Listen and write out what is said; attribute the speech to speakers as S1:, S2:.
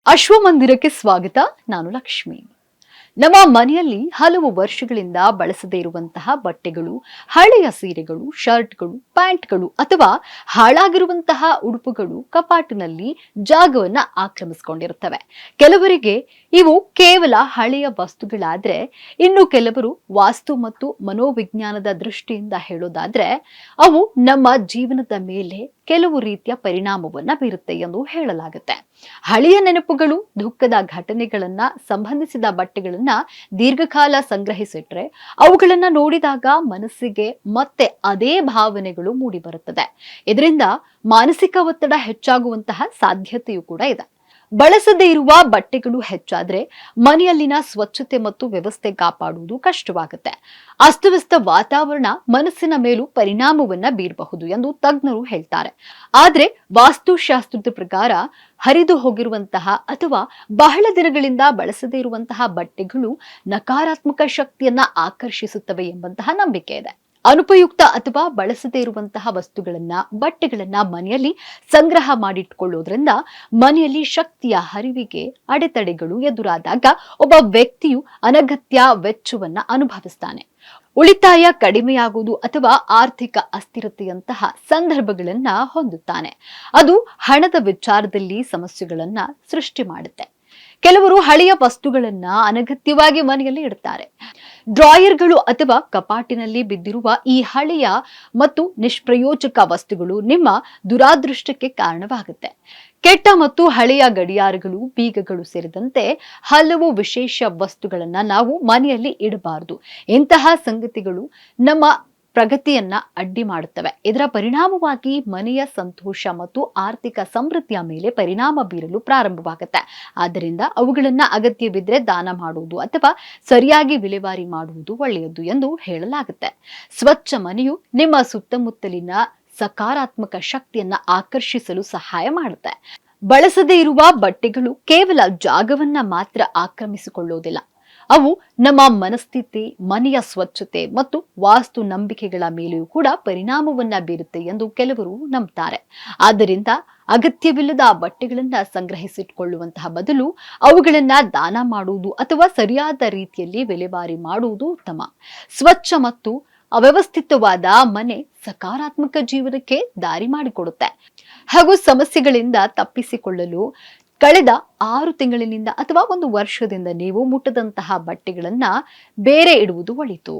S1: ಅಶ್ವಮಂದಿರಕ್ಕೆ ಸ್ವಾಗತ. ನಾನು ಲಕ್ಷ್ಮಿ. ನಮ್ಮ ಮನೆಯಲ್ಲಿ ಹಲವು ವರ್ಷಗಳಿಂದ ಬಳಸದೇ ಇರುವಂತಹ ಬಟ್ಟೆಗಳು, ಹಳೆಯ ಸೀರೆಗಳು, ಶರ್ಟ್ಗಳು, ಪ್ಯಾಂಟ್ಗಳು ಅಥವಾ ಹಾಳಾಗಿರುವಂತಹ ಉಡುಪುಗಳು ಕಪಾಟಿನಲ್ಲಿ ಜಾಗವನ್ನ ಆಕ್ರಮಿಸಿಕೊಂಡಿರುತ್ತವೆ. ಕೆಲವರಿಗೆ ಇವು ಕೇವಲ ಹಳೆಯ ವಸ್ತುಗಳಾದ್ರೆ, ಇನ್ನು ಕೆಲವರು ವಾಸ್ತು ಮತ್ತು ಮನೋವಿಜ್ಞಾನದ ದೃಷ್ಟಿಯಿಂದ ಹೇಳೋದಾದ್ರೆ ಅವು ನಮ್ಮ ಜೀವನದ ಮೇಲೆ ಕೆಲವು ರೀತಿಯ ಪರಿಣಾಮವನ್ನ ಬೀರುತ್ತೆ ಎಂದು ಹೇಳಲಾಗುತ್ತೆ. ಹಳೆಯ ನೆನಪುಗಳು, ದುಃಖದ ಘಟನೆಗಳನ್ನ ಸಂಬಂಧಿಸಿದ ಬಟ್ಟೆಗಳನ್ನ ದೀರ್ಘಕಾಲ ಸಂಗ್ರಹಿಸಿಟ್ರೆ ಅವುಗಳನ್ನ ನೋಡಿದಾಗ ಮನಸ್ಸಿಗೆ ಮತ್ತೆ ಅದೇ ಭಾವನೆಗಳು ಮೂಡಿ ಬರುತ್ತದೆ. ಇದರಿಂದ ಮಾನಸಿಕ ಒತ್ತಡ ಹೆಚ್ಚಾಗುವಂತಹ ಸಾಧ್ಯತೆಯೂ ಕೂಡ ಇದೆ. ಬಳಸದೇ ಇರುವ ಬಟ್ಟೆಗಳು ಹೆಚ್ಚಾದ್ರೆ ಮನೆಯಲ್ಲಿನ ಸ್ವಚ್ಛತೆ ಮತ್ತು ವ್ಯವಸ್ಥೆ ಕಾಪಾಡುವುದು ಕಷ್ಟವಾಗುತ್ತೆ. ಅಸ್ತವ್ಯಸ್ತ ವಾತಾವರಣ ಮನಸ್ಸಿನ ಮೇಲೂ ಪರಿಣಾಮವನ್ನ ಬೀರಬಹುದು ಎಂದು ತಜ್ಞರು ಹೇಳ್ತಾರೆ. ಆದ್ರೆ ವಾಸ್ತುಶಾಸ್ತ್ರದ ಪ್ರಕಾರ ಹರಿದು ಹೋಗಿರುವಂತಹ ಅಥವಾ ಬಹಳ ದಿನಗಳಿಂದ ಬಳಸದೇ ಇರುವಂತಹ ಬಟ್ಟೆಗಳು ನಕಾರಾತ್ಮಕ ಶಕ್ತಿಯನ್ನ ಆಕರ್ಷಿಸುತ್ತವೆ ಎಂಬಂತಹ ನಂಬಿಕೆ ಇದೆ. ಅನುಪಯುಕ್ತ ಅಥವಾ ಬಳಸದೇ ಇರುವಂತಹ ವಸ್ತುಗಳನ್ನ, ಬಟ್ಟೆಗಳನ್ನ ಮನೆಯಲ್ಲಿ ಸಂಗ್ರಹ ಮಾಡಿಟ್ಕೊಳ್ಳೋದ್ರಿಂದ ಮನೆಯಲ್ಲಿ ಶಕ್ತಿಯ ಹರಿವಿಗೆ ಅಡೆತಡೆಗಳು ಎದುರಾದಾಗ ಒಬ್ಬ ವ್ಯಕ್ತಿಯು ಅನಗತ್ಯ ವೆಚ್ಚವನ್ನ ಅನುಭವಿಸ್ತಾನೆ. ಉಳಿತಾಯ ಕಡಿಮೆಯಾಗುವುದು ಅಥವಾ ಆರ್ಥಿಕ ಅಸ್ಥಿರತೆಯಂತಹ ಸಂದರ್ಭಗಳನ್ನ ಹೊಂದುತ್ತಾನೆ. ಅದು ಹಣದ ವಿಚಾರದಲ್ಲಿ ಸಮಸ್ಯೆಗಳನ್ನ ಸೃಷ್ಟಿ ಮಾಡುತ್ತೆ. ಕೆಲವರು ಹಳೆಯ ವಸ್ತುಗಳನ್ನ ಅನಗತ್ಯವಾಗಿ ಮನೆಯಲ್ಲಿ ಇಡುತ್ತಾರೆ. ಡ್ರಾಯರ್ಗಳು ಅಥವಾ ಕಪಾಟಿನಲ್ಲಿ ಬಿದ್ದಿರುವ ಈ ಹಳೆಯ ಮತ್ತು ನಿಷ್ಪ್ರಯೋಜಕ ವಸ್ತುಗಳು ನಿಮ್ಮ ದುರಾದೃಷ್ಟಕ್ಕೆ ಕಾರಣವಾಗುತ್ತೆ. ಕೆಟ್ಟ ಮತ್ತು ಹಳೆಯ ಗಡಿಯಾರಗಳು, ಬೀಗಗಳು ಸೇರಿದಂತೆ ಹಲವು ವಿಶೇಷ ವಸ್ತುಗಳನ್ನ ನಾವು ಮನೆಯಲ್ಲಿ ಇಡಬಾರದು. ಇಂತಹ ಸಂಗತಿಗಳು ನಮ್ಮ ಪ್ರಗತಿಯನ್ನ ಅಡ್ಡಿ ಮಾಡುತ್ತವೆ. ಇದರ ಪರಿಣಾಮವಾಗಿ ಮನೆಯ ಸಂತೋಷ ಮತ್ತು ಆರ್ಥಿಕ ಸಮೃದ್ಧಿಯ ಮೇಲೆ ಪರಿಣಾಮ ಬೀರಲು ಪ್ರಾರಂಭವಾಗುತ್ತೆ. ಆದ್ದರಿಂದ ಅವುಗಳನ್ನ ಅಗತ್ಯವಿದ್ರೆ ದಾನ ಮಾಡುವುದು ಅಥವಾ ಸರಿಯಾಗಿ ವಿಲೇವಾರಿ ಮಾಡುವುದು ಒಳ್ಳೆಯದು ಎಂದು ಹೇಳಲಾಗುತ್ತೆ. ಸ್ವಚ್ಛ ಮನೆಯು ನಿಮ್ಮ ಸುತ್ತಮುತ್ತಲಿನ ಸಕಾರಾತ್ಮಕ ಶಕ್ತಿಯನ್ನ ಆಕರ್ಷಿಸಲು ಸಹಾಯ ಮಾಡುತ್ತೆ. ಬಳಸದೇ ಇರುವ ಬಟ್ಟೆಗಳು ಕೇವಲ ಜಾಗವನ್ನ ಮಾತ್ರ ಆಕ್ರಮಿಸಿಕೊಳ್ಳುವುದಿಲ್ಲ. ಅವು ನಮ್ಮ ಮನಸ್ಥಿತಿ, ಮನೆಯ ಸ್ವಚ್ಛತೆ ಮತ್ತು ವಾಸ್ತು ನಂಬಿಕೆಗಳ ಮೇಲೆಯೂ ಕೂಡ ಪರಿಣಾಮವನ್ನ ಬೀರುತ್ತೆ ಎಂದು ಕೆಲವರು ನಂಬ್ತಾರೆ. ಆದ್ದರಿಂದ ಅಗತ್ಯವಿಲ್ಲದ ಬಟ್ಟೆಗಳನ್ನ ಸಂಗ್ರಹಿಸಿಟ್ಕೊಳ್ಳುವಂತಹ ಬದಲು ಅವುಗಳನ್ನ ದಾನ ಮಾಡುವುದು ಅಥವಾ ಸರಿಯಾದ ರೀತಿಯಲ್ಲಿ ವಿಲೇವಾರಿ ಮಾಡುವುದು ಉತ್ತಮ. ಸ್ವಚ್ಛ ಮತ್ತು ಅವ್ಯವಸ್ಥಿತವಾದ ಮನೆ ಸಕಾರಾತ್ಮಕ ಜೀವನಕ್ಕೆ ದಾರಿ ಮಾಡಿಕೊಡುತ್ತೆ. ಹಾಗೂ ಸಮಸ್ಯೆಗಳಿಂದ ತಪ್ಪಿಸಿಕೊಳ್ಳಲು ಕಳೆದ 6 ತಿಂಗಳಿನಿಂದ ಅಥವಾ 1 ವರ್ಷದಿಂದ ನೀವು ಮುಟ್ಟದಂತಹ ಬಟ್ಟೆಗಳನ್ನ ಬೇರೆ ಇಡುವುದು ಒಳಿತು.